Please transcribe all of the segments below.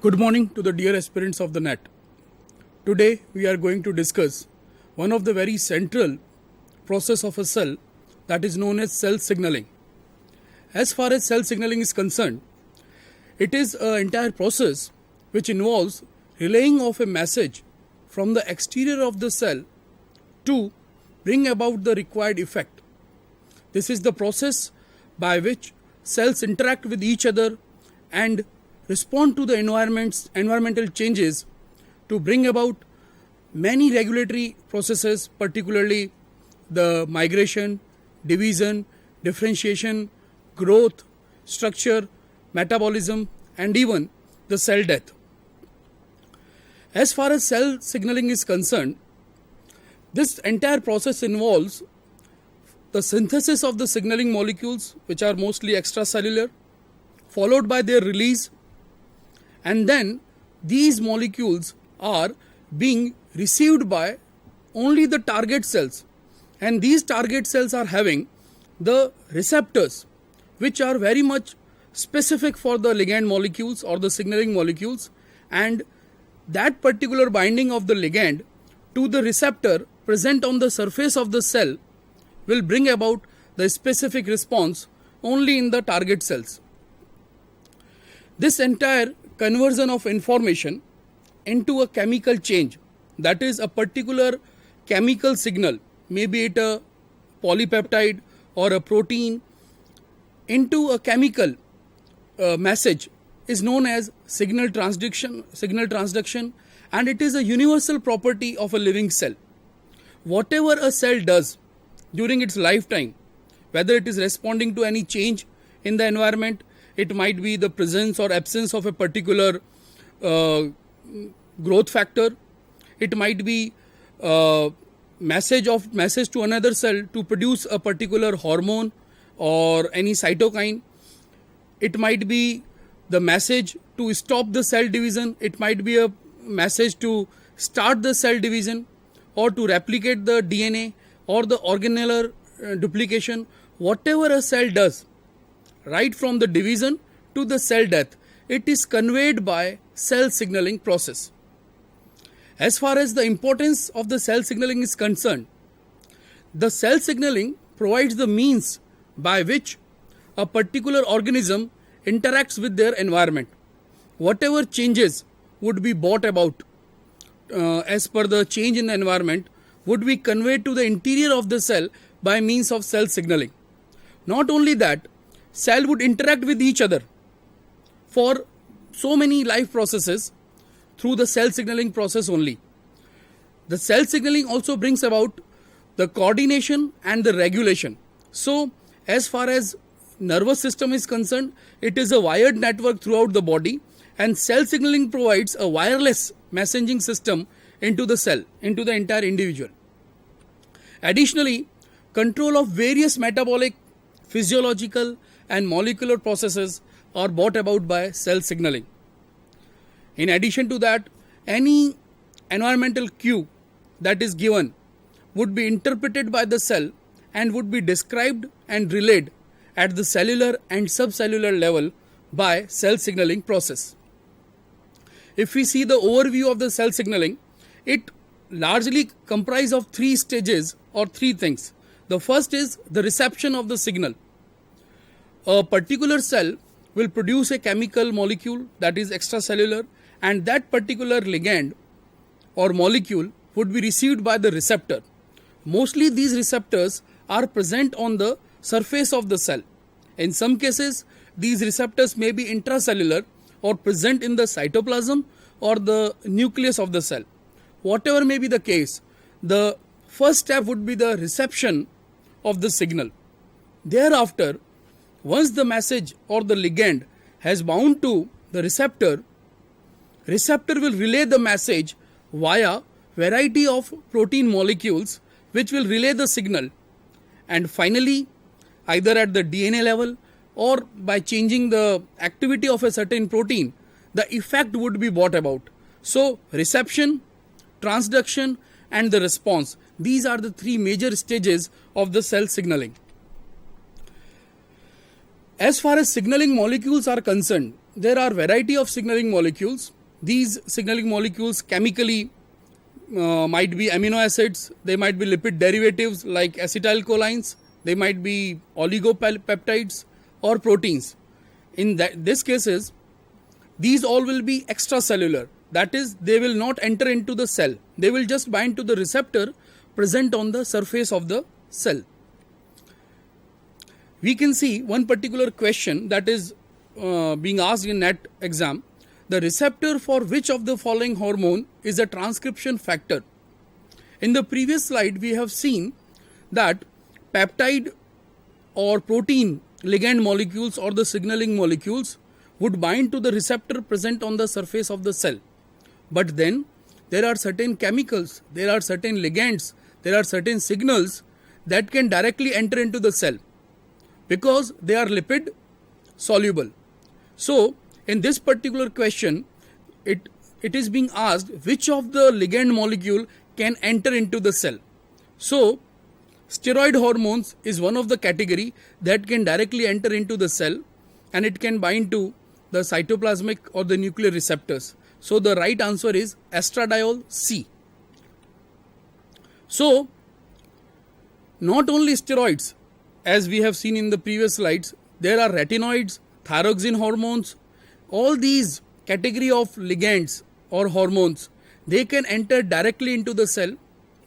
Good morning to the dear aspirants of the NET. Today we are going to discuss one of the very central process of a cell that is known as cell signaling. As far as cell signaling is concerned, it is an entire process which involves relaying of a message from the exterior of the cell to bring about the required effect. This is the process by which cells interact with each other and respond to the environmental changes to bring about many regulatory processes, particularly the migration, division, differentiation, growth, structure, metabolism, and even the cell death. As far as cell signaling is concerned, this entire process involves the synthesis of the signaling molecules, which are mostly extracellular, followed by their release, and then these molecules are being received by only the target cells, and these target cells are having the receptors which are very much specific for the ligand molecules or the signaling molecules, and that particular binding of the ligand to the receptor present on the surface of the cell will bring about the specific response only in the target cells. This entire conversion of information into a chemical change, that is a particular chemical signal, maybe it a polypeptide or a protein, into a chemical message is known as signal transduction, and it is a universal property of a living cell. Whatever a cell does during its lifetime, whether it is responding to any change in the environment, it might be the presence or absence of a particular growth factor. It might be message to another cell to produce a particular hormone or any cytokine. It might be the message to stop the cell division. It might be a message to start the cell division or to replicate the DNA or the organellar duplication. Whatever a cell does, right from the division to the cell death, it is conveyed by cell signaling process. As far as the importance of the cell signaling is concerned, the cell signaling provides the means by which a particular organism interacts with their environment. Whatever changes would be brought about as per the change in the environment would be conveyed to the interior of the cell by means of cell signaling. Not only that, cell would interact with each other for so many life processes through the cell signaling process only. The cell signaling also brings about the coordination and the regulation. So, as far as nervous system is concerned, it is a wired network throughout the body, and cell signaling provides a wireless messaging system into the cell, into the entire individual. Additionally, control of various metabolic, physiological and molecular processes are brought about by cell signaling. In addition to that, any environmental cue that is given would be interpreted by the cell and would be described and relayed at the cellular and subcellular level by cell signaling process. If we see the overview of the cell signaling, it largely comprises of three stages or three things. The first is the reception of the signal. A particular cell will produce a chemical molecule that is extracellular, and that particular ligand or molecule would be received by the receptor. Mostly these receptors are present on the surface of the cell. In some cases, these receptors may be intracellular or present in the cytoplasm or the nucleus of the cell. Whatever may be the case, the first step would be the reception of the signal. Thereafter, once the message or the ligand has bound to the receptor will relay the message via variety of protein molecules which will relay the signal, and finally, either at the DNA level or by changing the activity of a certain protein, the effect would be brought about. So, reception, transduction and the response, these are the three major stages of the cell signaling. As far as signaling molecules are concerned, there are variety of signaling molecules. These signaling molecules chemically might be amino acids, they might be lipid derivatives like acetylcholines, they might be oligopeptides or proteins. In this cases, these all will be extracellular. That is, they will not enter into the cell. They will just bind to the receptor present on the surface of the cell. We can see one particular question that is being asked in NET exam. The receptor for which of the following hormone is a transcription factor? In the previous slide, we have seen that peptide or protein ligand molecules or the signaling molecules would bind to the receptor present on the surface of the cell. But then there are certain chemicals, there are certain ligands, there are certain signals that can directly enter into the cell because they are lipid soluble. So in this particular question, it is being asked which of the ligand molecule can enter into the cell. So steroid hormones is one of the category that can directly enter into the cell and it can bind to the cytoplasmic or the nuclear receptors. So the right answer is estradiol C. So not only steroids, as we have seen in the previous slides, there are retinoids, thyroxine hormones. All these category of ligands or hormones, they can enter directly into the cell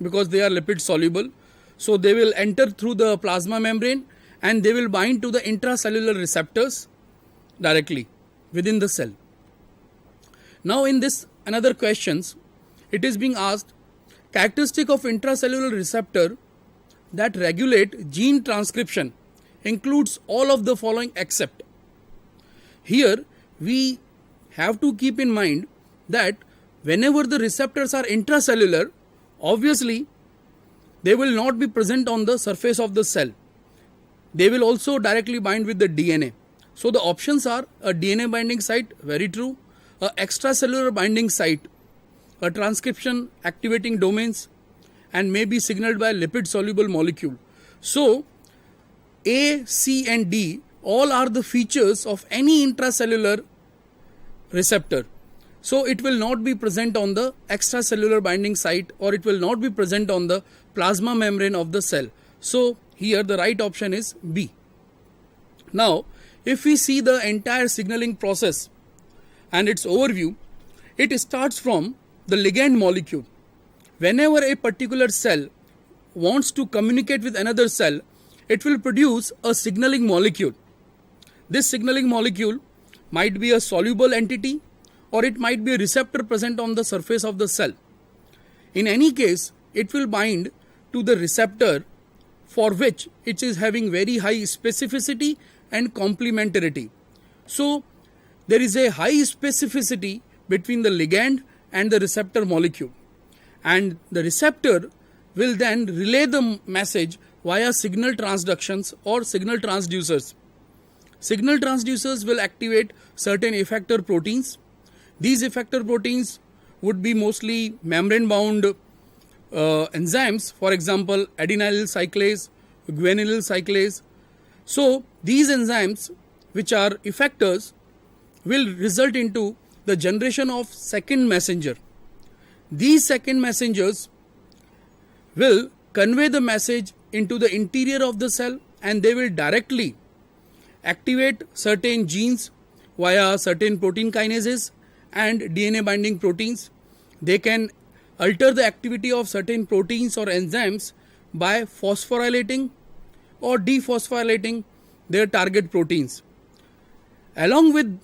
because they are lipid soluble. So they will enter through the plasma membrane and they will bind to the intracellular receptors directly within the cell. Now in this another questions, it is being asked characteristic of intracellular receptor that regulate gene transcription includes all of the following except. Here we have to keep in mind that whenever the receptors are intracellular, obviously they will not be present on the surface of the cell. They will also directly bind with the DNA. So the options are a DNA binding site, very true, a extracellular binding site, a transcription activating domains, and may be signaled by a lipid soluble molecule. So A, C and D all are the features of any intracellular receptor. So it will not be present on the extracellular binding site or it will not be present on the plasma membrane of the cell. So here the right option is B. Now if we see the entire signaling process and its overview, it starts from the ligand molecule. Whenever a particular cell wants to communicate with another cell, it will produce a signaling molecule. This signaling molecule might be a soluble entity or it might be a receptor present on the surface of the cell. In any case, it will bind to the receptor for which it is having very high specificity and complementarity. So there is a high specificity between the ligand and the receptor molecule, and the receptor will then relay the message via signal transductions or signal transducers. Signal transducers will activate certain effector proteins. These effector proteins would be mostly membrane bound enzymes, for example adenylyl cyclase, guanylyl cyclase. So these enzymes, which are effectors, will result into the generation of second messenger. These second messengers will convey the message into the interior of the cell and they will directly activate certain genes via certain protein kinases and DNA binding proteins. They can alter the activity of certain proteins or enzymes by phosphorylating or dephosphorylating their target proteins. Along with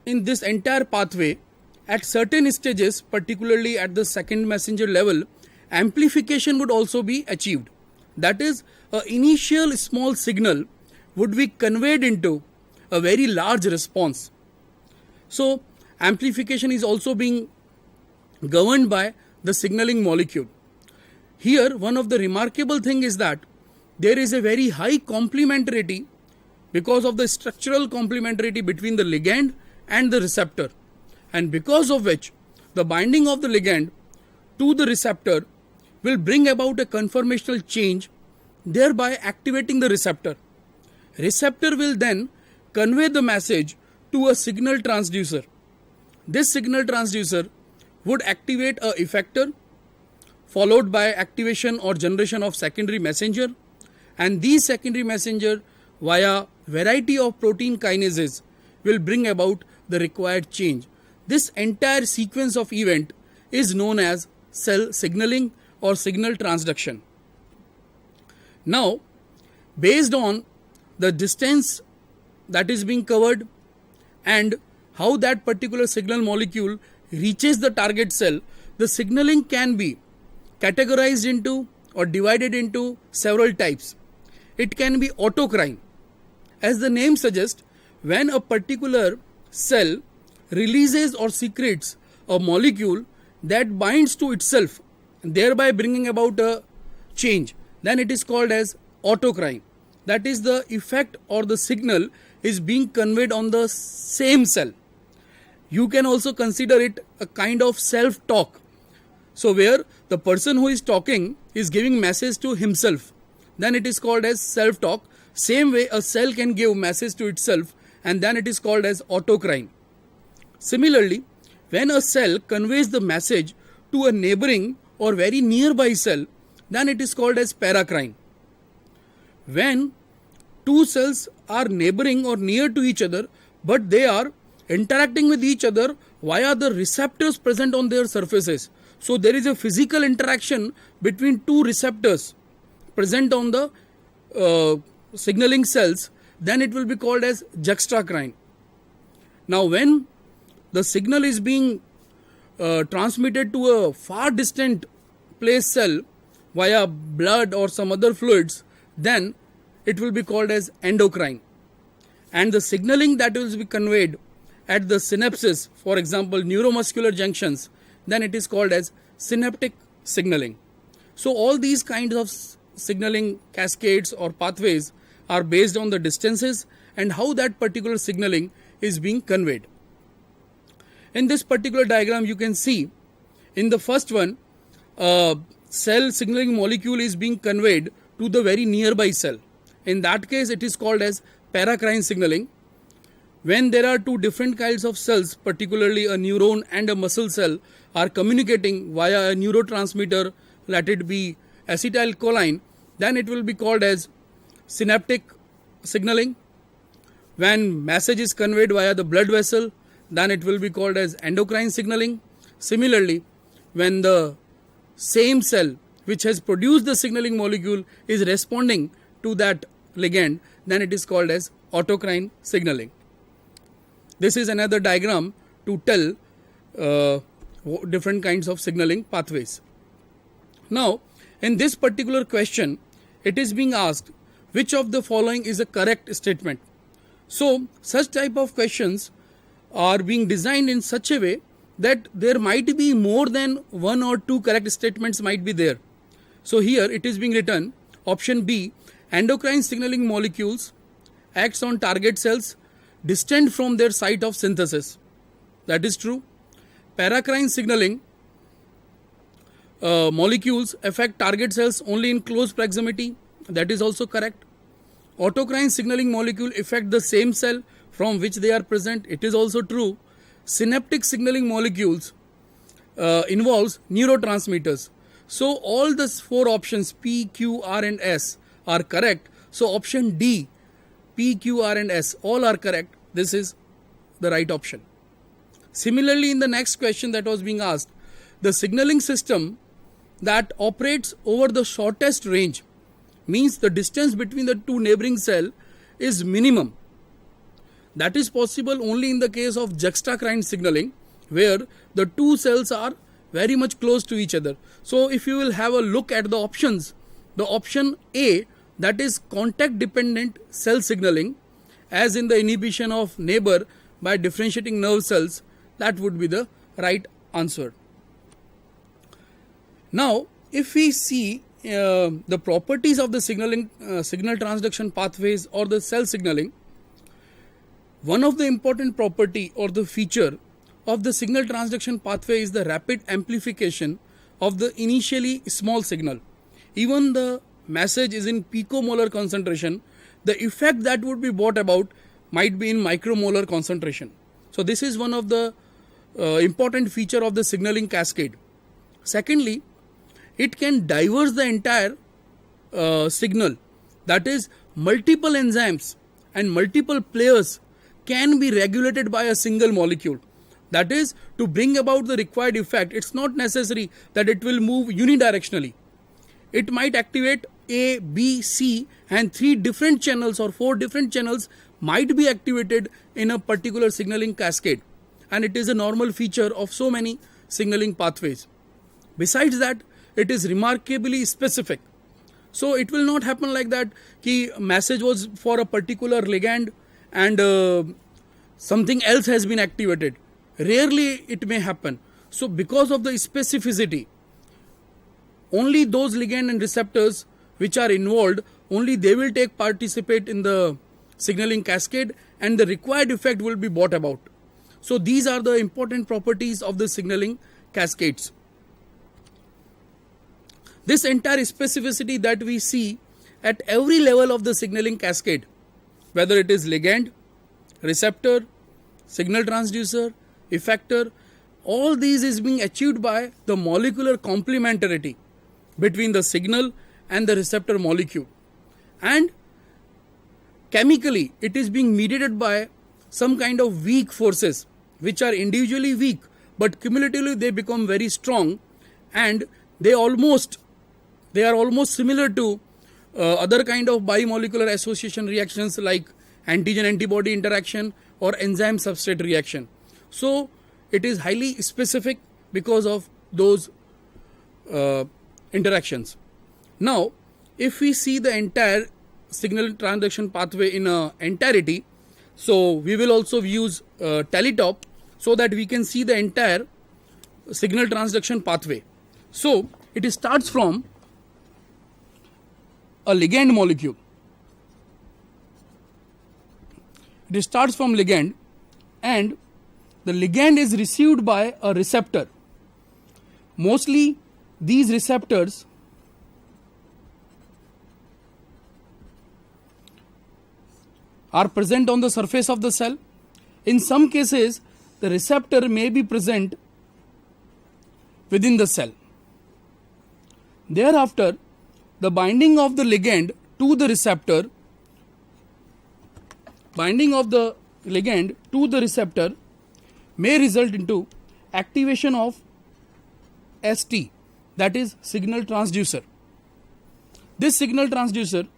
in this entire pathway, at certain stages, particularly at the second messenger level, amplification would also be achieved. That is, an initial small signal would be conveyed into a very large response. So amplification is also being governed by the signaling molecule. Here one of the remarkable thing is that there is a very high complementarity because of the structural complementarity between the ligand and the receptor, and because of which the binding of the ligand to the receptor will bring about a conformational change, thereby activating the receptor. Receptor will then convey the message to a signal transducer. This signal transducer would activate a effector followed by activation or generation of secondary messenger, and these secondary messenger via variety of protein kinases will bring about the required change. This entire sequence of event is known as cell signaling or signal transduction. Now, based on the distance that is being covered and how that particular signal molecule reaches the target cell, the signaling can be categorized into or divided into several types. It can be autocrine. As the name suggests, when a particular cell releases or secretes a molecule that binds to itself, thereby bringing about a change, then it is called as autocrine. That is, the effect or the signal is being conveyed on the same cell. You can also consider it a kind of self-talk. So where the person who is talking is giving message to himself, then it is called as self-talk. Same way a cell can give message to itself, and then it is called as autocrine. Similarly, when a cell conveys the message to a neighboring or very nearby cell, then it is called as paracrine. When two cells are neighboring or near to each other, but they are interacting with each other via the receptors present on their surfaces. So there is a physical interaction between two receptors present on the signaling cells, then it will be called as juxtacrine. Now when the signal is being transmitted to a far distant placed cell via blood or some other fluids, then it will be called as endocrine. And the signaling that will be conveyed at the synapses, for example neuromuscular junctions, then it is called as synaptic signaling. So all these kinds of signaling cascades or pathways are based on the distances and how that particular signaling is being conveyed. In this particular diagram you can see, in the first one, cell signaling molecule is being conveyed to the very nearby cell. In that case it is called as paracrine signaling. When there are two different kinds of cells, particularly a neuron and a muscle cell, are communicating via a neurotransmitter, let it be acetylcholine, then it will be called as synaptic signaling. When message is conveyed via the blood vessel, then it will be called as endocrine signaling. Similarly, when the same cell which has produced the signaling molecule is responding to that ligand, then it is called as autocrine signaling. This is another diagram to tell different kinds of signaling pathways. Now, in this particular question, it is being asked which of the following is a correct statement. So, such type of questions are being designed in such a way that there might be more than one or two correct statements might be there. So here it is being written, option B, endocrine signaling molecules acts on target cells distant from their site of synthesis. That is true. Paracrine signaling molecules affect target cells only in close proximity. That is also correct. Autocrine signaling molecule affect the same cell from which they are present. It is also true. Synaptic signaling molecules involves neurotransmitters. So all the four options P, Q, R and S are correct. So option D, P, Q, R and S, all are correct. This is the right option. Similarly, in the next question that was being asked, the signaling system that operates over the shortest range, means the distance between the two neighboring cell is minimum. That is possible only in the case of juxtacrine signaling, where the two cells are very much close to each other. So if you will have a look at the options, the option A, that is contact dependent cell signaling, as in the inhibition of neighbor by differentiating nerve cells, that would be the right answer. Now if we see the properties of the signaling signal transduction pathways or the cell signaling, one of the important property or the feature of the signal transduction pathway is the rapid amplification of the initially small signal. Even the message is in picomolar concentration, the effect that would be brought about might be in micromolar concentration. So this is one of the important feature of the signaling cascade. Secondly, it can diverse the entire signal. That is, multiple enzymes and multiple players can be regulated by a single molecule. That is, to bring about the required effect, it's not necessary that it will move unidirectionally. It might activate A, B, C, and 3 different channels or 4 different channels might be activated in a particular signaling cascade. And it is a normal feature of so many signaling pathways. Besides that, it is remarkably specific. So it will not happen like that ki message was for a particular ligand and something else has been activated. Rarely it may happen. So because of the specificity, only those ligand and receptors which are involved, only they will participate in the signaling cascade and the required effect will be brought about. So these are the important properties of the signaling cascades. This entire specificity that we see at every level of the signaling cascade, whether it is ligand, receptor, signal transducer, effector, all these is being achieved by the molecular complementarity between the signal and the receptor molecule. And chemically, it is being mediated by some kind of weak forces which are individually weak, but cumulatively they become very strong, and they are almost similar to other kind of bimolecular association reactions like antigen-antibody interaction or enzyme-substrate reaction. So it is highly specific because of those interactions. Now, if we see the entire signal transduction pathway in entirety, so we will also use Teletop so that we can see the entire signal transduction pathway. So it starts from a ligand molecule. It starts from ligand, and the ligand is received by a receptor. Mostly these receptors are present on the surface of the cell. In some cases, the receptor may be present within the cell. Thereafter, the binding of the ligand to the receptor, may result into activation of ST, that is signal transducer. This signal transducer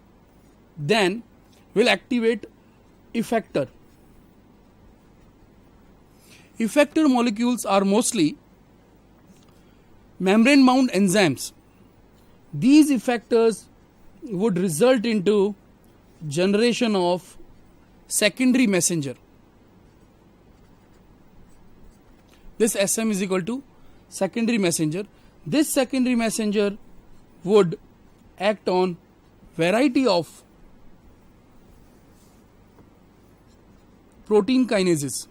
then will activate effector. Effector molecules are mostly membrane bound enzymes. These effectors would result into generation of secondary messenger. This SM is equal to secondary messenger. This secondary messenger would act on variety of protein kinases,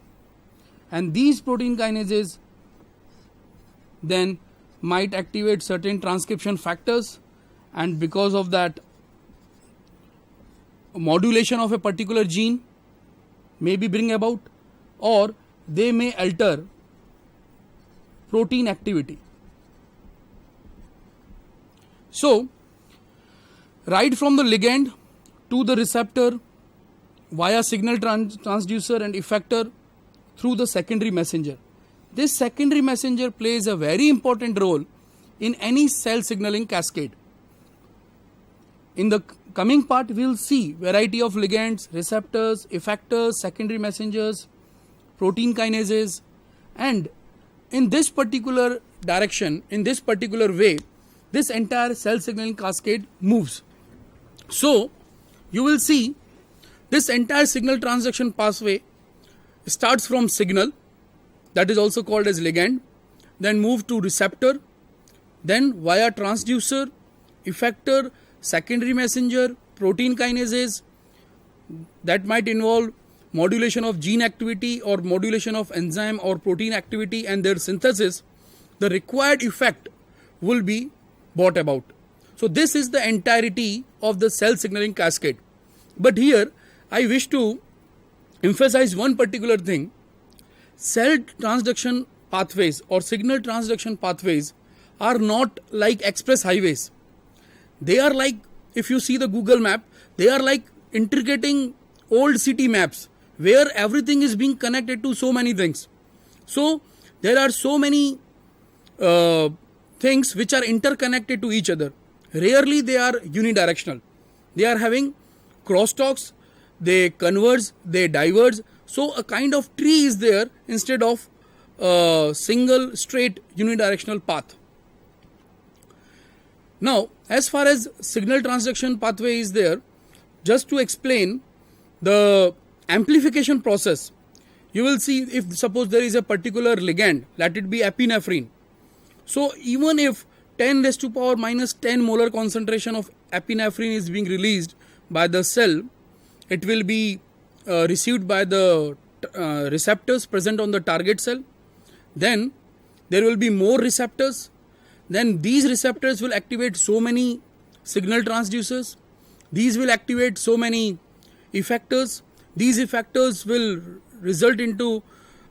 and these protein kinases then might activate certain transcription factors, and because of that, modulation of a particular gene may be bring about, or they may alter protein activity. So, right from the ligand to the receptor via signal transducer and effector through the secondary messenger. This secondary messenger plays a very important role in any cell signaling cascade. In the coming part, we will see variety of ligands, receptors, effectors, secondary messengers, protein kinases, and in this particular direction, in this particular way, this entire cell signaling cascade moves. So, you will see this entire signal transduction pathway starts from signal, that is also called as ligand, then move to receptor, then via transducer, effector, secondary messenger, protein kinases, that might involve modulation of gene activity or modulation of enzyme or protein activity and their synthesis. The required effect will be brought about. So this is the entirety of the cell signaling cascade. But here I wish to emphasize one particular thing. Cell transduction pathways or signal transduction pathways are not like express highways. They are like, if you see the Google map, they are like integrating old city maps where everything is being connected to so many things. So there are so many things which are interconnected to each other. Rarely they are unidirectional. They are having crosstalks, they converge, they diverge. So a kind of tree is there instead of a single straight unidirectional path. Now, as far as signal transduction pathway is there, just to explain the amplification process, you will see if suppose there is a particular ligand, let it be epinephrine. So even if 10 raised to power minus 10 molar concentration of epinephrine is being released by the cell, it will be received by the receptors present on the target cell. Then there will be more receptors. Then these receptors will activate so many signal transducers. These will activate so many effectors. These effectors will result into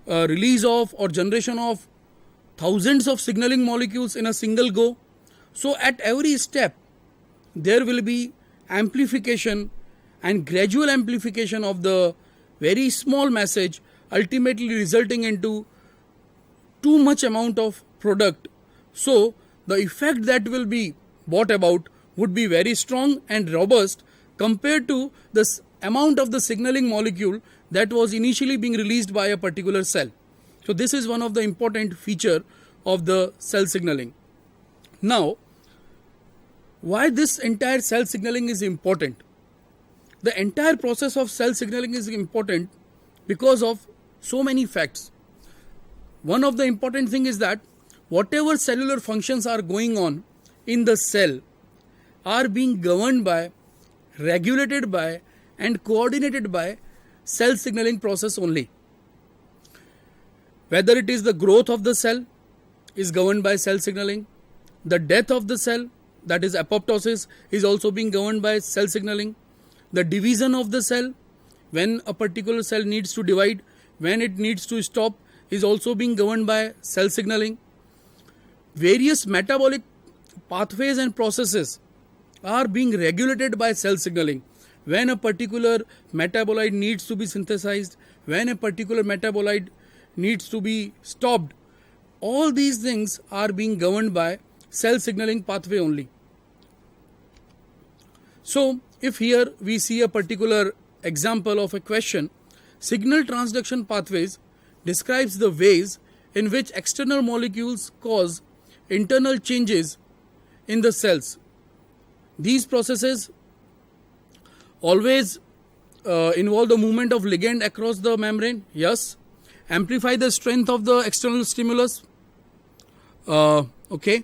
release of or generation of thousands of signaling molecules in a single go. So at every step, there will be amplification and gradual amplification of the very small message, ultimately resulting into too much amount of product. So the effect that will be brought about would be very strong and robust compared to the amount of the signaling molecule that was initially being released by a particular cell. So this is one of the important feature of the cell signaling. Now, why this entire cell signaling is important? The entire process of cell signaling is important because of so many facts. One of the important thing is that whatever cellular functions are going on in the cell are being governed by, regulated by and coordinated by cell signaling process only. Whether it is the growth of the cell is governed by cell signaling, the death of the cell, that is apoptosis, is also being governed by cell signaling, the division of the cell, when a particular cell needs to divide, when it needs to stop, is also being governed by cell signaling. Various metabolic pathways and processes are being regulated by cell signaling. When a particular metabolite needs to be synthesized, when a particular metabolite needs to be stopped, all these things are being governed by cell signaling pathway only. So, if here we see a particular example of a question, signal transduction pathways describes the ways in which external molecules cause internal changes in the cells. These processes always involve the movement of ligand across the membrane, yes. Amplify the strength of the external stimulus, okay.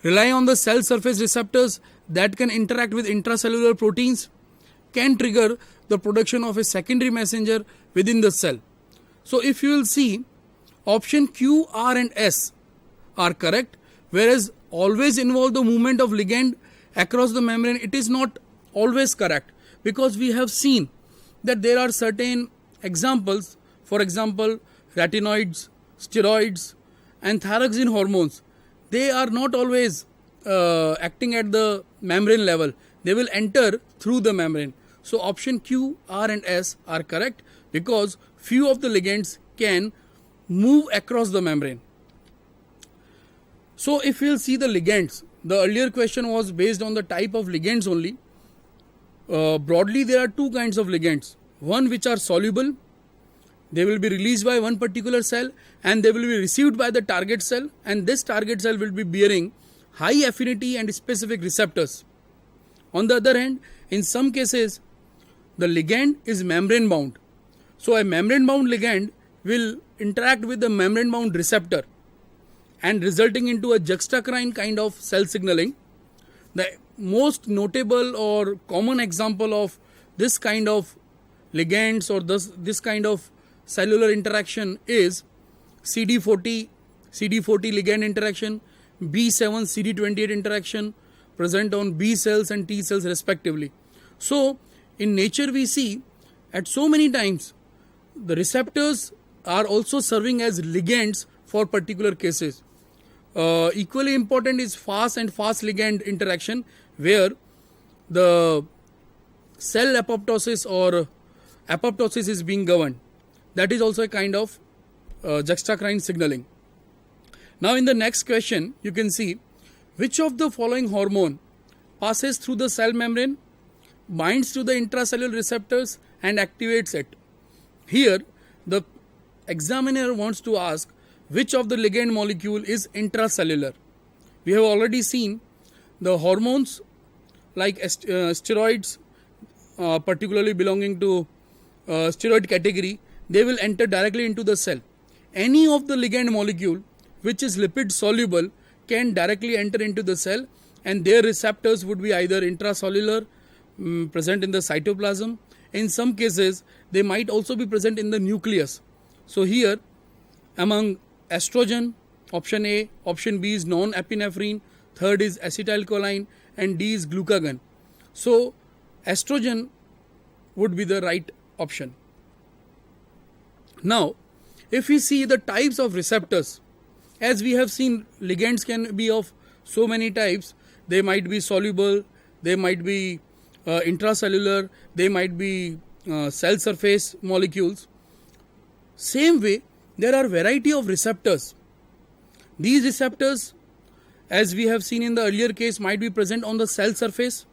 Rely on the cell surface receptors that can interact with intracellular proteins, can trigger the production of a secondary messenger within the cell. So if you will see, option Q, R and S are correct, whereas always involve the movement of ligand across the membrane, it is not always correct, because we have seen that there are certain examples, for example, retinoids, steroids and thyroxine hormones. They are not always acting at the membrane level. They will enter through the membrane. So option Q, R and S are correct because few of the ligands can move across the membrane. So if we'll see the ligands, the earlier question was based on the type of ligands only. Broadly, there are two kinds of ligands. One which are soluble, they will be released by one particular cell and they will be received by the target cell, and this target cell will be bearing high affinity and specific receptors. On the other hand, in some cases, the ligand is membrane bound. So a membrane bound ligand will interact with the membrane bound receptor and resulting into a juxtacrine kind of cell signaling. The most notable or common example of this kind of ligands or this kind of cellular interaction is CD40 ligand interaction, B7 CD28 interaction present on B cells and T cells respectively. So in nature we see at so many times the receptors are also serving as ligands for particular cases. Equally important is fast and fast ligand interaction, where the cell apoptosis or apoptosis is being governed. That is also a kind of juxtacrine signaling. Now in the next question, you can see which of the following hormone passes through the cell membrane, binds to the intracellular receptors and activates it. Here the examiner wants to ask which of the ligand molecule is intracellular. We have already seen the hormones like steroids, particularly belonging to steroid category, they will enter directly into the cell. Any of the ligand molecule which is lipid soluble can directly enter into the cell, and their receptors would be either intracellular, present in the cytoplasm. In some cases they might also be present in the nucleus. So here among estrogen, option A, option B is non-epinephrine, third is acetylcholine, and D is glucagon. So estrogen would be the right option. Now if we see the types of receptors, as we have seen, ligands can be of so many types. They might be soluble, they might be intracellular, they might be cell surface molecules. Same way, there are variety of receptors. These receptors, as we have seen in the earlier case, might be present on the cell surface.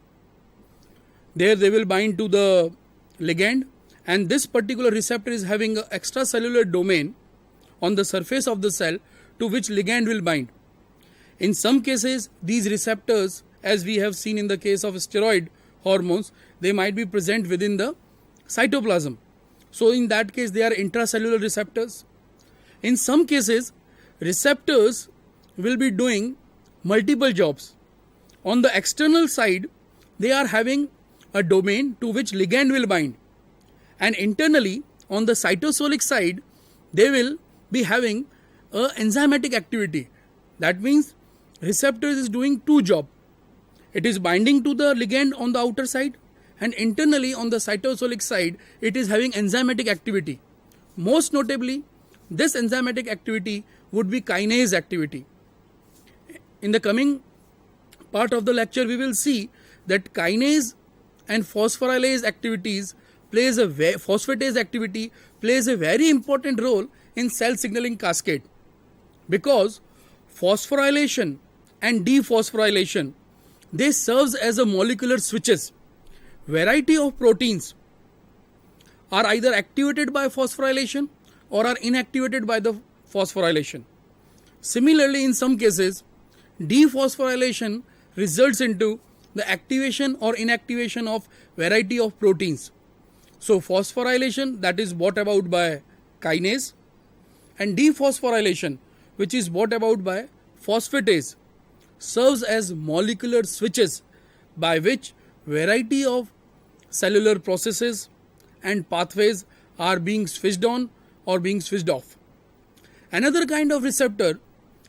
There they will bind to the ligand, and this particular receptor is having an extracellular domain on the surface of the cell to which ligand will bind. In some cases, these receptors, as we have seen in the case of steroid hormones, they might be present within the cytoplasm. So in that case, they are intracellular receptors. In some cases, receptors will be doing multiple jobs. On the external side, they are having a domain to which ligand will bind, and internally on the cytosolic side, they will be having a enzymatic activity. That means receptors is doing two jobs. It is binding to the ligand on the outer side, and internally on the cytosolic side it is having enzymatic activity. Most notably, this enzymatic activity would be kinase activity. In the coming part of the lecture, we will see that kinase and phosphorylase activities phosphatase activity plays a very important role in cell signaling cascade, because phosphorylation and dephosphorylation, they serves as a molecular switches. Variety of proteins are either activated by phosphorylation or are inactivated by the phosphorylation. Similarly, in some cases, dephosphorylation results into the activation or inactivation of variety of proteins. So phosphorylation, that is brought about by kinase, and dephosphorylation, which is brought about by phosphatase, serves as molecular switches by which variety of cellular processes and pathways are being switched on or being switched off. Another kind of receptor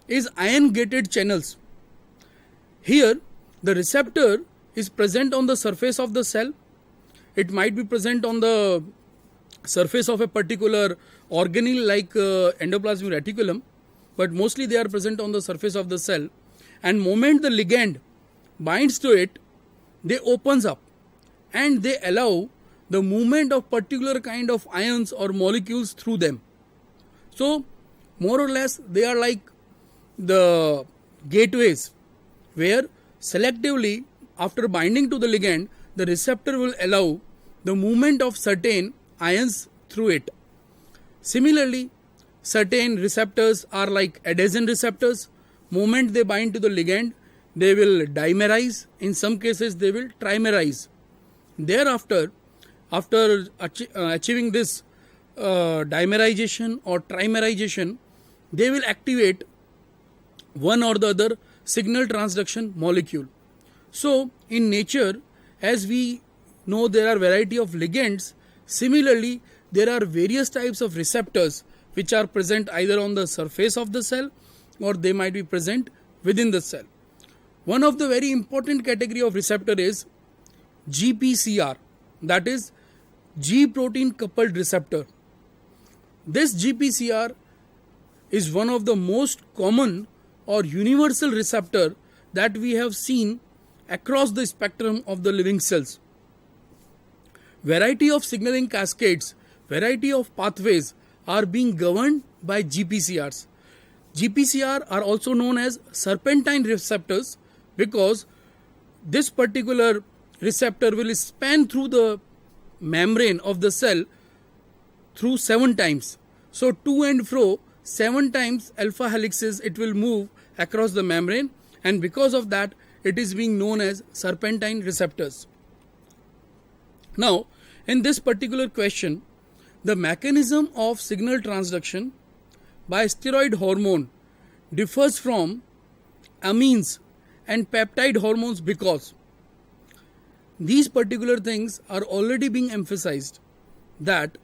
is ion gated channels. Here the receptor is present on the surface of the cell. It might be present on the surface of a particular organelle like endoplasmic reticulum, but mostly they are present on the surface of the cell, and moment the ligand binds to it, they opens up and they allow the movement of particular kind of ions or molecules through them. So more or less they are like the gateways where selectively after binding to the ligand, the receptor will allow the movement of certain ions through it. Similarly, certain receptors are like adhesion receptors. Moment they bind to the ligand, they will dimerize. In some cases, they will trimerize. Thereafter, after achieving this dimerization or trimerization, they will activate one or the other signal transduction molecule. So, in nature, as we know, there are variety of ligands. Similarly, there are various types of receptors which are present either on the surface of the cell or they might be present within the cell. One of the very important category of receptor is GPCR, that is G protein coupled receptor. This GPCR is one of the most common or universal receptor that we have seen across the spectrum of the living cells. Variety of signaling cascades, variety of pathways are being governed by GPCRs. GPCR are also known as serpentine receptors because this particular receptor will span through the membrane of the cell through 7 times. So to and fro 7 times alpha helices it will move across the membrane, and because of that it is being known as serpentine receptors. Now in this particular question, the mechanism of signal transduction by steroid hormone differs from amines and peptide hormones because these particular things are already being emphasized, that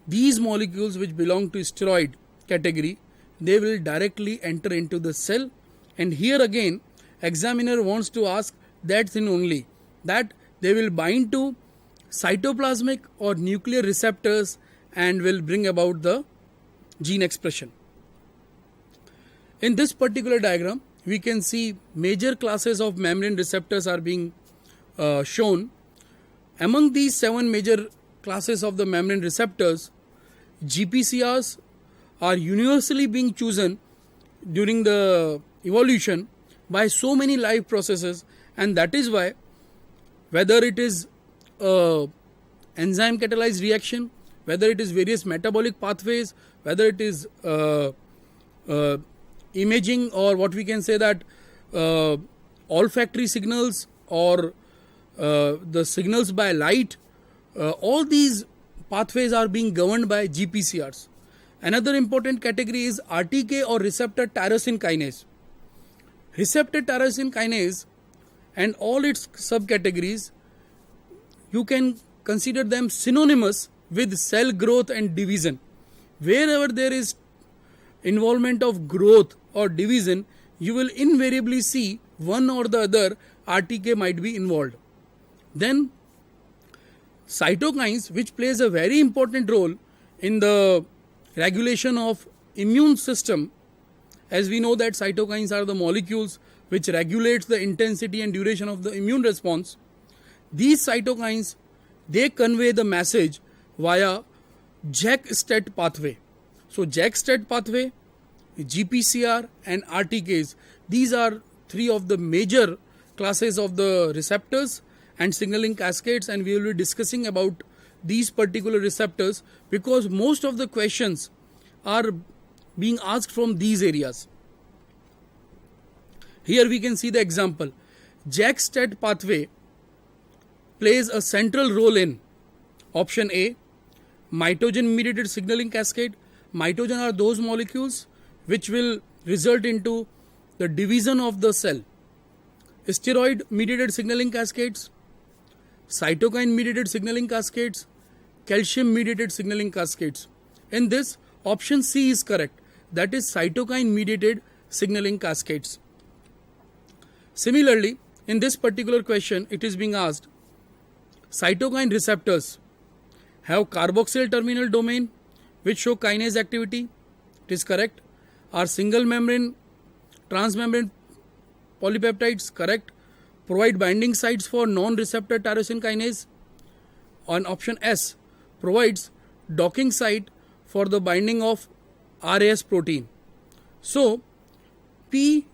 these molecules which belong to steroid category, they will directly enter into the cell, and here again examiner wants to ask that thing only, that they will bind to cytoplasmic or nuclear receptors and will bring about the gene expression. In this particular diagram we can see major classes of membrane receptors are being shown. Among these 7 major classes of the membrane receptors, GPCRs are universally being chosen during the evolution by so many life processes, and that is why whether it is enzyme catalyzed reaction, whether it is various metabolic pathways, whether it is imaging, or what we can say that olfactory signals or the signals by light, all these pathways are being governed by GPCRs. Another important category is RTK or receptor tyrosine kinase. Receptor tyrosine kinase and all its subcategories, you can consider them synonymous with cell growth and division. Wherever there is involvement of growth or division, you will invariably see one or the other RTK might be involved. Then cytokines, which plays a very important role in the regulation of immune system, as we know that cytokines are the molecules which regulates the intensity and duration of the immune response. These cytokines, they convey the message via JAK-STAT pathway. So JAK-STAT pathway, GPCR and RTKs, these are 3 of the major classes of the receptors and signaling cascades, and we will be discussing about these particular receptors because most of the questions are being asked from these areas. Here we can see the example. JAK-STAT pathway plays a central role in option A, mitogen mediated signaling cascade. Mitogen are those molecules which will result into the division of the cell. Steroid mediated signaling cascades, cytokine mediated signaling cascades, calcium mediated signaling cascades. In this, option C is correct, that is cytokine mediated signaling cascades. Similarly, in this particular question, it is being asked, cytokine receptors have carboxyl terminal domain which show kinase activity. It is correct. Are single membrane, transmembrane polypeptides? Correct. Provide binding sites for non-receptor tyrosine kinase. On option S, provides docking site for the binding of RAS protein. So P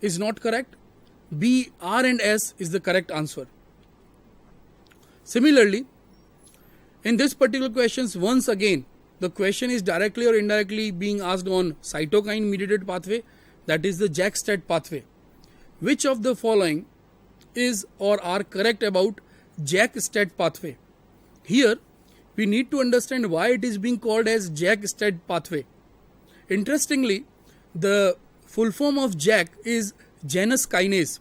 is not correct. B, R and S is the correct answer. Similarly, in this particular questions, once again, the question is directly or indirectly being asked on cytokine mediated pathway, that is the JAK-STAT pathway. Which of the following is or are correct about JAK-STAT pathway? Here, we need to understand why it is being called as JAK-STAT pathway. Interestingly, the full form of JAK is Janus kinase,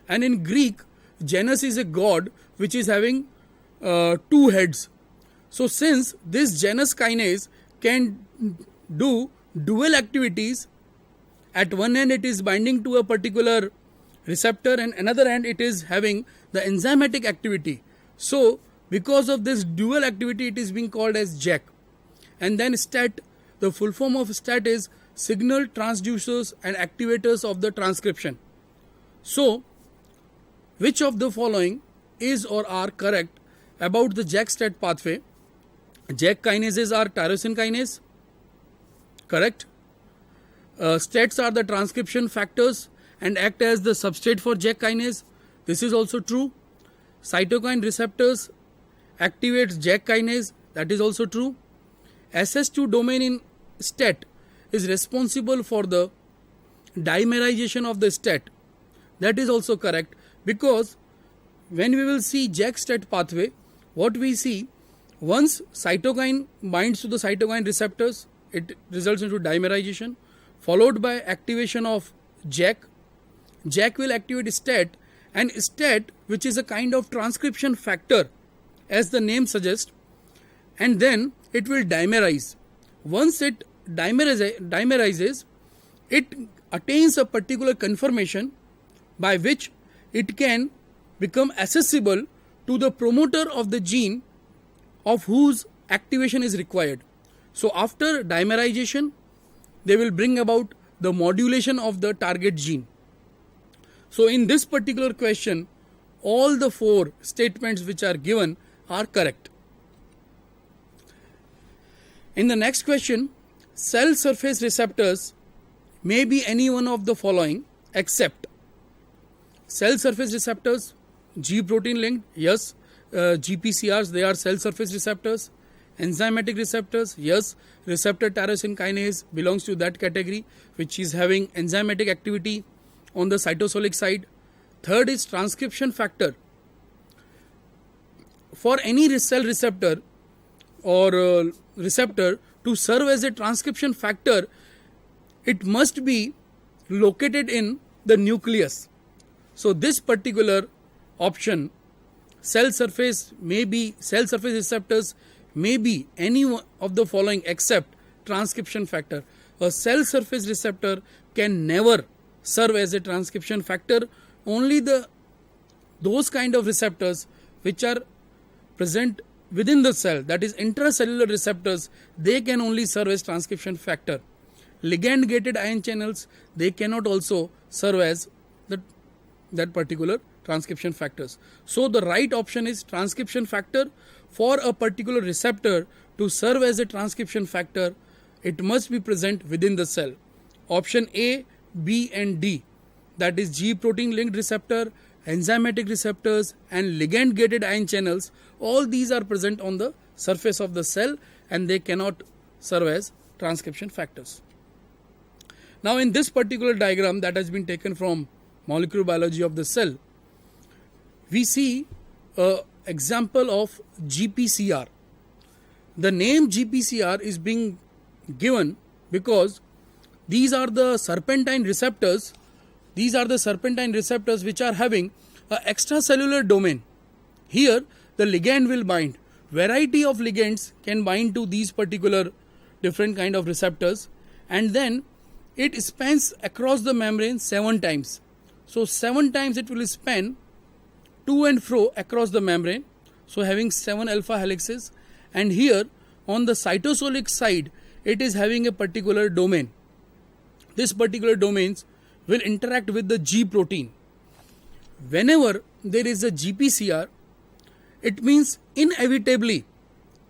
and in Greek, Janus is a god which is having 2 heads. So since this Janus kinase can do dual activities, at one end it is binding to a particular receptor and another end it is having the enzymatic activity. So because of this dual activity, it is being called as JAK. And then STAT The full form of STAT is signal transducers and activators of the transcription. So, which of the following is or are correct about the JAK-STAT pathway? JAK kinases are tyrosine kinase, correct. STATs are the transcription factors and act as the substrate for JAK kinase. This is also true. Cytokine receptors activates JAK kinase. That is also true. SS2 domain in STAT is responsible for the dimerization of the STAT. That is also correct, because when we will see JAK-STAT pathway, what we see, once cytokine binds to the cytokine receptors, it results into dimerization, followed by activation of JAK. JAK will activate STAT, and STAT, which is a kind of transcription factor, as the name suggests, and then it will dimerize. Once it dimerizes, it attains a particular conformation by which it can become accessible to the promoter of the gene of whose activation is required. So after dimerization, they will bring about the modulation of the target gene. So in this particular question, all the 4 statements which are given are correct. In the next question, cell surface receptors may be any one of the following except cell surface receptors, G protein linked, yes. GPCRs, they are cell surface receptors. Enzymatic receptors, yes. Receptor tyrosine kinase belongs to that category, which is having enzymatic activity on the cytosolic side. Third is transcription factor. For any cell receptor or receptor to serve as a transcription factor, it must be located in the nucleus. So this particular option, cell surface receptors may be any of the following except transcription factor. A cell surface receptor can never serve as a transcription factor. Only those kind of receptors which are present within the cell, that is intracellular receptors, they can only serve as transcription factor. Ligand gated ion channels, they cannot also serve as that particular transcription factors. So the right option is transcription factor. For a particular receptor to serve as a transcription factor, it must be present within the cell. Option A, B and D, that is G protein linked receptor, enzymatic receptors and ligand gated ion channels, all these are present on the surface of the cell and they cannot serve as transcription factors. Now in this particular diagram that has been taken from molecular biology of the cell, we see an example of GPCR. The name GPCR is being given because these are the serpentine receptors. These are the serpentine receptors which are having an extracellular domain. Here the ligand will bind. Variety of ligands can bind to these particular different kind of receptors, and then it spans across the membrane 7 times. So 7 times it will span to and fro across the membrane, so having 7 alpha helices, and here on the cytosolic side it is having a particular domain. This particular domains will interact with the G protein. Whenever there is a GPCR, it means inevitably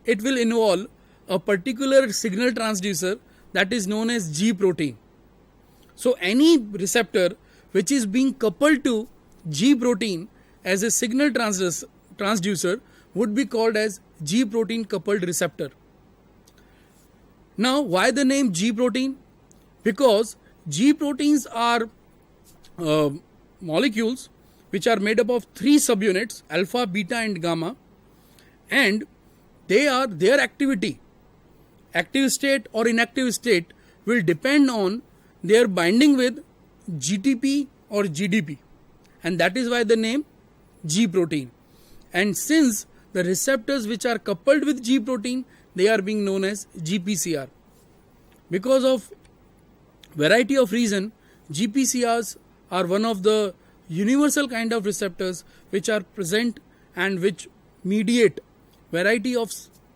it will involve a particular signal transducer that is known as G protein. So any receptor which is being coupled to G protein as a signal transducer would be called as G protein coupled receptor. Now why the name G protein? Because G proteins are molecules which are made up of 3 subunits, alpha, beta and gamma, and their activity, active state or inactive state, will depend on their binding with GTP or GDP, and that is why the name G protein. And since the receptors which are coupled with G protein, they are being known as GPCR. Because of variety of reason, GPCRs are one of the universal kind of receptors which are present and which mediate variety of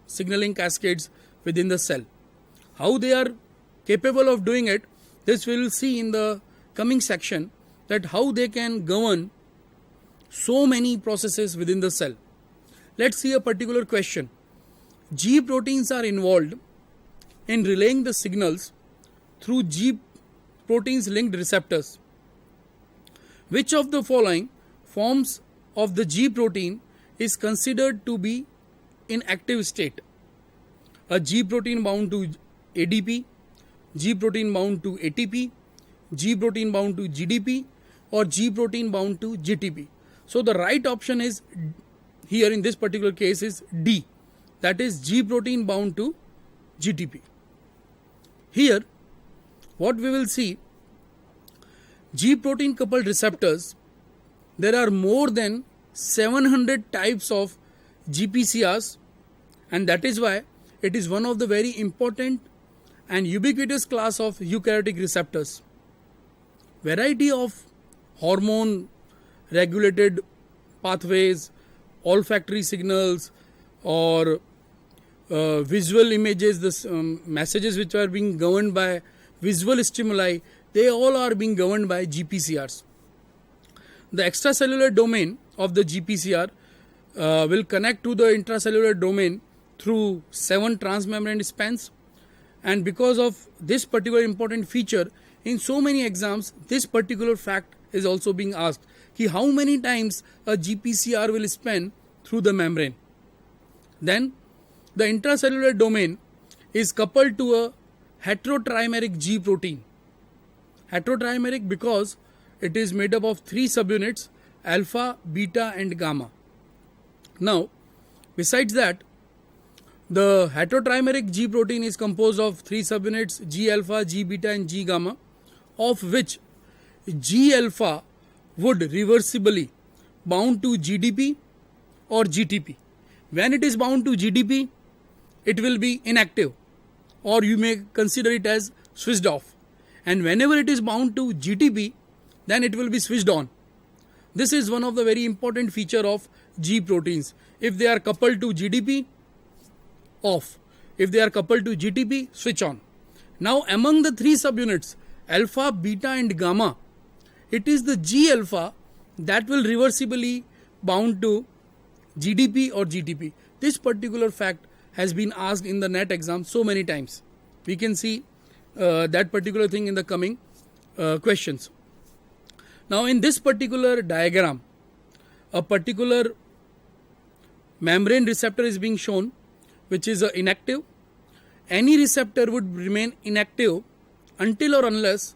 signaling cascades within the cell. How they are capable of doing it, this we will see in the coming section, that how they can govern so many processes within the cell. Let's see a particular question. G proteins are involved in relaying the signals through G proteins linked receptors. Which of the following forms of the G protein is considered to be in active state? A G protein bound to ADP, G protein bound to ATP, G protein bound to GDP, or G protein bound to GTP. So the right option is here in this particular case is D, that is G protein bound to GTP. Here what we will see, G protein coupled receptors, there are more than 700 types of GPCRs, and that is why it is one of the very important and ubiquitous class of eukaryotic receptors. Variety of hormone regulated pathways, olfactory signals, or visual images, the messages which are being governed by visual stimuli, they all are being governed by GPCRs. The extracellular domain of the GPCR will connect to the intracellular domain through 7 transmembrane spans, and because of this particular important feature, in so many exams this particular fact is also being asked, ki how many times a GPCR will span through the membrane. Then the intracellular domain is coupled to a heterotrimeric G protein. Heterotrimeric because it is made up of 3 subunits, alpha, beta and gamma. Now besides that, the heterotrimeric G protein is composed of 3 subunits, G alpha, G beta and G gamma, of which G alpha would reversibly bound to GDP or GTP. When it is bound to GDP, it will be inactive, or you may consider it as switched off, and whenever it is bound to GTP, then it will be switched on. This is one of the very important feature of G proteins. If they are coupled to GDP, off. If they are coupled to GTP, switch on. Now among the 3 subunits, alpha, beta and gamma, it is the G alpha that will reversibly bound to GDP or GTP. This particular fact has been asked in the NET exam so many times. We can see that particular thing in the coming questions. Now in this particular diagram, a particular membrane receptor is being shown, which is inactive. Any receptor would remain inactive until or unless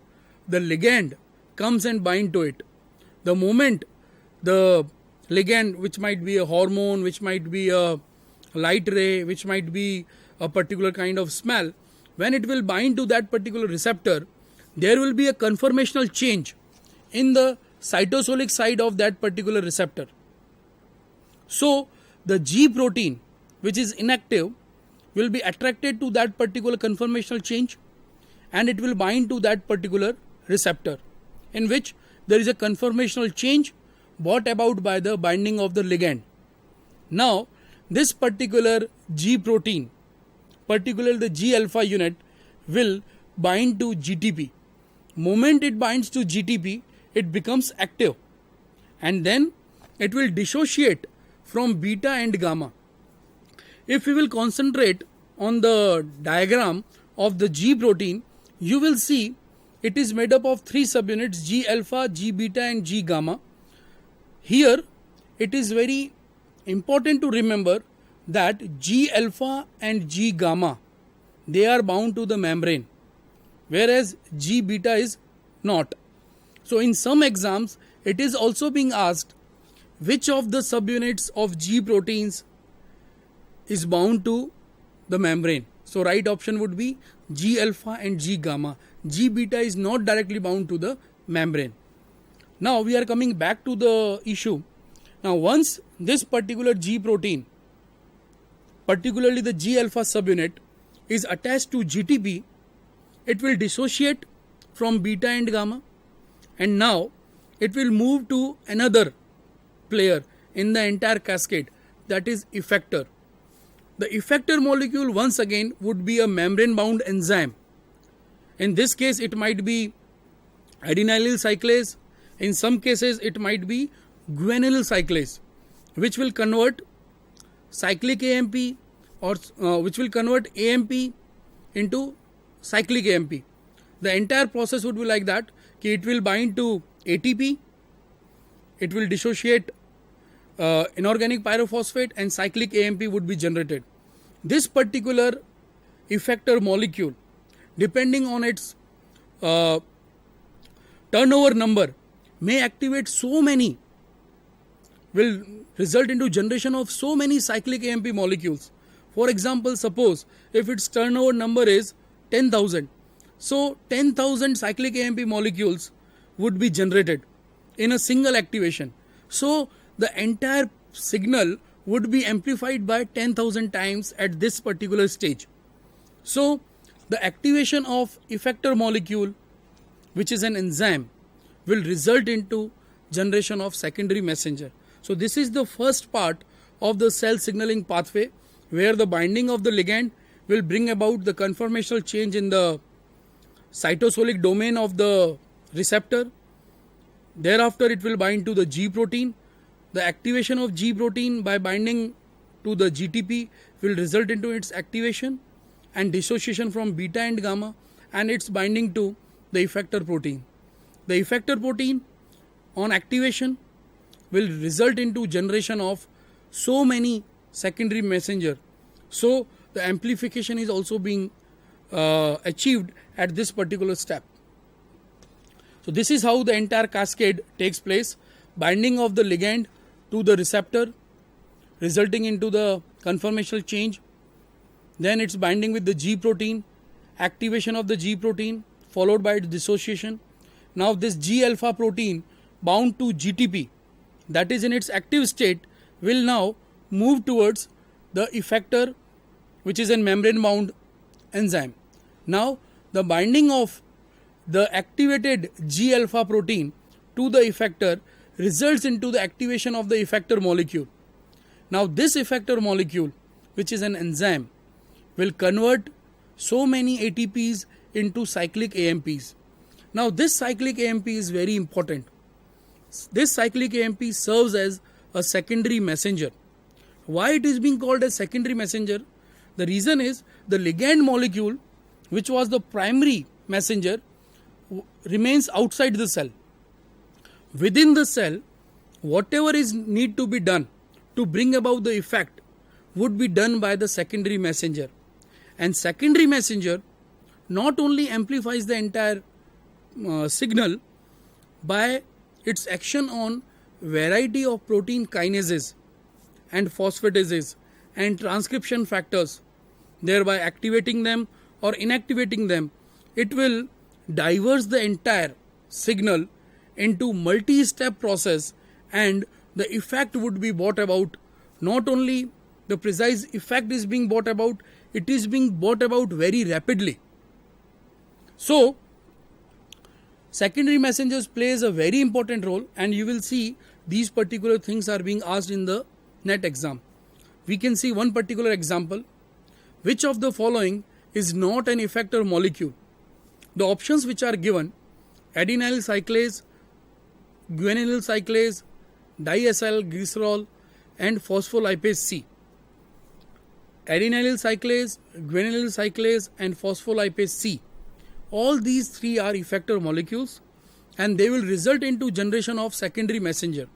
the ligand comes and bind to it. The moment the ligand, which might be a hormone, which might be a light ray, which might be a particular kind of smell, when it will bind to that particular receptor, there will be a conformational change in the cytosolic side of that particular receptor. So the G protein, which is inactive, will be attracted to that particular conformational change, and it will bind to that particular receptor, in which there is a conformational change brought about by the binding of the ligand. Now this particular G protein, particularly the G alpha unit, will bind to GTP. Moment it binds to GTP, it becomes active, and then it will dissociate from beta and gamma. If we will concentrate on the diagram of the G protein, you will see it is made up of 3 subunits, G alpha, G beta and G gamma. Here it is very important to remember that G alpha and G gamma, they are bound to the membrane, whereas G beta is not. So in some exams it is also being asked which of the subunits of G proteins is bound to the membrane. So right option would be G alpha and G gamma. G beta is not directly bound to the membrane. Now we are coming back to the issue. Now once this particular G protein, particularly the G alpha subunit, is attached to GTP, it will dissociate from beta and gamma, and now it will move to another player in the entire cascade, that is effector. The effector molecule once again would be a membrane bound enzyme. In this case it might be adenylyl cyclase. In some cases it might be guanylyl cyclase, which will convert cyclic AMP or which will convert AMP into cyclic AMP. The entire process would be like that. It will bind to ATP, it will dissociate inorganic pyrophosphate, and cyclic AMP would be generated. This particular effector molecule, depending on its turnover number, may activate so many, will result into generation of so many cyclic AMP molecules. For example, suppose if its turnover number is 10,000, so 10,000 cyclic AMP molecules would be generated in a single activation. So the entire signal would be amplified by 10,000 times at this particular stage. So the activation of effector molecule, which is an enzyme, will result into generation of secondary messenger. So this is the first part of the cell signaling pathway, where the binding of the ligand will bring about the conformational change in the cytosolic domain of the receptor. Thereafter it will bind to the G protein. The activation of G protein by binding to the GTP will result into its activation and dissociation from beta and gamma, and its binding to the effector protein. The effector protein on activation will result into generation of so many secondary messenger. So the amplification is also being achieved at this particular step. So this is how the entire cascade takes place. Binding of the ligand to the receptor resulting into the conformational change, then its binding with the G protein, activation of the G protein followed by its dissociation. Now this G alpha protein bound to GTP, that is in its active state, will now move towards the effector, which is a membrane bound enzyme. Now the binding of the activated G alpha protein to the effector results into the activation of the effector molecule. Now this effector molecule, which is an enzyme, will convert so many ATPs into cyclic AMPs. Now this cyclic AMP is very important. This cyclic AMP serves as a secondary messenger. Why it is being called a secondary messenger? The reason is the ligand molecule, which was the primary messenger, remains outside the cell. Within the cell, whatever is need to be done to bring about the effect would be done by the secondary messenger. And secondary messenger not only amplifies the entire signal by its action on variety of protein kinases and phosphatases and transcription factors, thereby activating them or inactivating them, it will diverse the entire signal into multi-step process, and the effect would be brought about. Not only the precise effect is being brought about, it is being brought about very rapidly. So secondary messengers plays a very important role, and you will see these particular things are being asked in the NET exam. We can see one particular example. Which of the following is not an effector molecule? The options which are given: adenylyl cyclase, guanylyl cyclase, diacylglycerol, and phospholipase C. Adenylyl cyclase, guanylyl cyclase, and phospholipase C. All these three are effector molecules, and they will result into generation of secondary messenger.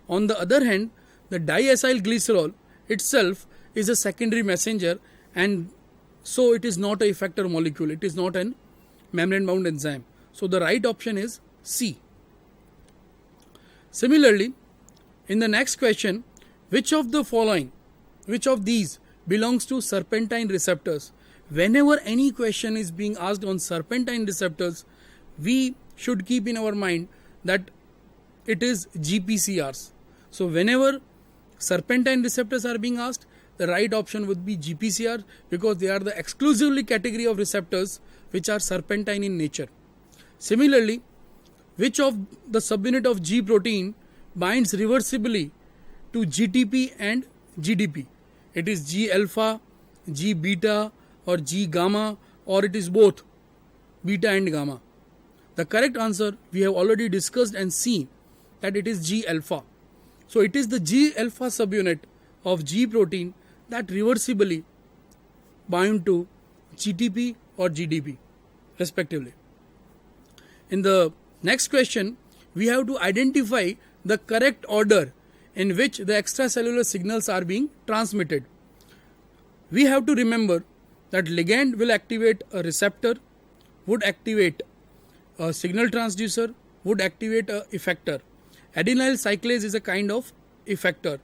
On the other hand, the diacylglycerol itself is a secondary messenger, and so it is not an effector molecule. It is not an membrane bound enzyme. So the right option is C. Similarly, in the next question, which of these belongs to serpentine receptors? Whenever any question is being asked on serpentine receptors, we should keep in our mind that it is GPCRs. So whenever serpentine receptors are being asked, the right option would be GPCR, because they are the exclusively category of receptors which are serpentine in nature. Similarly, which of the subunit of G protein binds reversibly to GTP and GDP? It is G alpha, G beta, or G gamma, or it is both beta and gamma. The correct answer we have already discussed and seen that it is G alpha. So it is the G alpha subunit of G protein that reversibly bind to GTP or GDP respectively. In the next question, we have to identify the correct order in which the extracellular signals are being transmitted. We have to remember that ligand will activate a receptor, would activate a signal transducer, would activate a effector. Adenyl cyclase is a kind of effector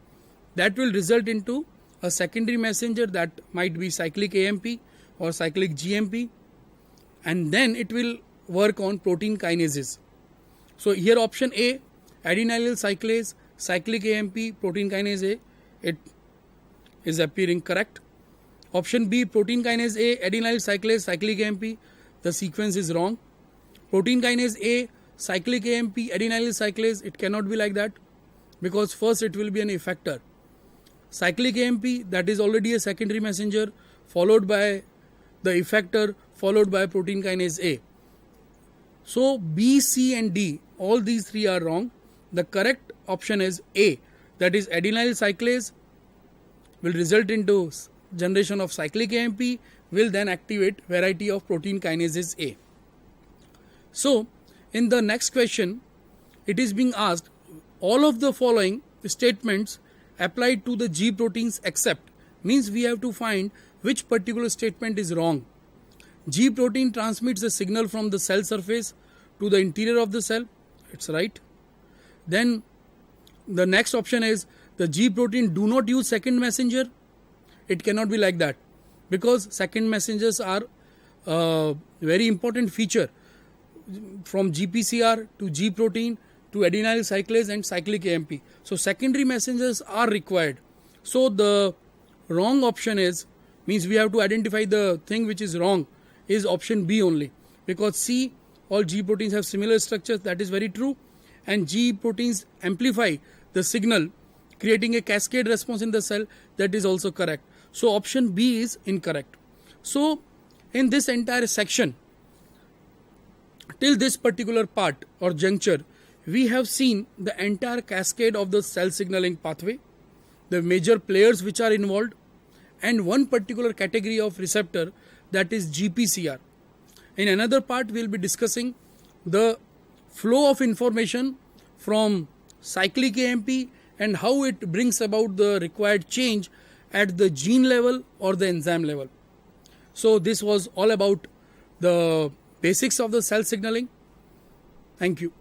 that will result into a secondary messenger that might be cyclic AMP or cyclic GMP, and then it will work on protein kinases. So here option A, adenyl cyclase, cyclic AMP, protein kinase A, it is appearing correct. Option B, protein kinase A, adenyl cyclase, cyclic AMP, the sequence is wrong. Protein kinase A, cyclic AMP, adenyl cyclase, it cannot be like that because first it will be an effector. Cyclic AMP, that is already a secondary messenger, followed by the effector, followed by protein kinase A. So B, C and D, all these three are wrong. The correct option is A, that is adenyl cyclase will result into generation of cyclic AMP, will then activate variety of protein kinases A. So in the next question, it is being asked all of the following statements applied to the G proteins except, means we have to find which particular statement is wrong. G protein transmits a signal from the cell surface to the interior of the cell, it's right. Then the next option is the G protein do not use second messenger. It cannot be like that because second messengers are a very important feature from GPCR to G protein to adenyl cyclase and cyclic AMP. So secondary messengers are required. So the wrong option is, means we have to identify the thing which is wrong is option B only, because C, all G proteins have similar structures, that is very true, and G proteins amplify the signal creating a cascade response in the cell, that is also correct. So option B is incorrect. So in this entire section, till this particular part or juncture, we have seen the entire cascade of the cell signaling pathway, the major players which are involved, and one particular category of receptor, that is GPCR. In another part, we will be discussing the flow of information from cyclic AMP and how it brings about the required change at the gene level or the enzyme level. So this was all about the basics of the cell signaling. Thank you.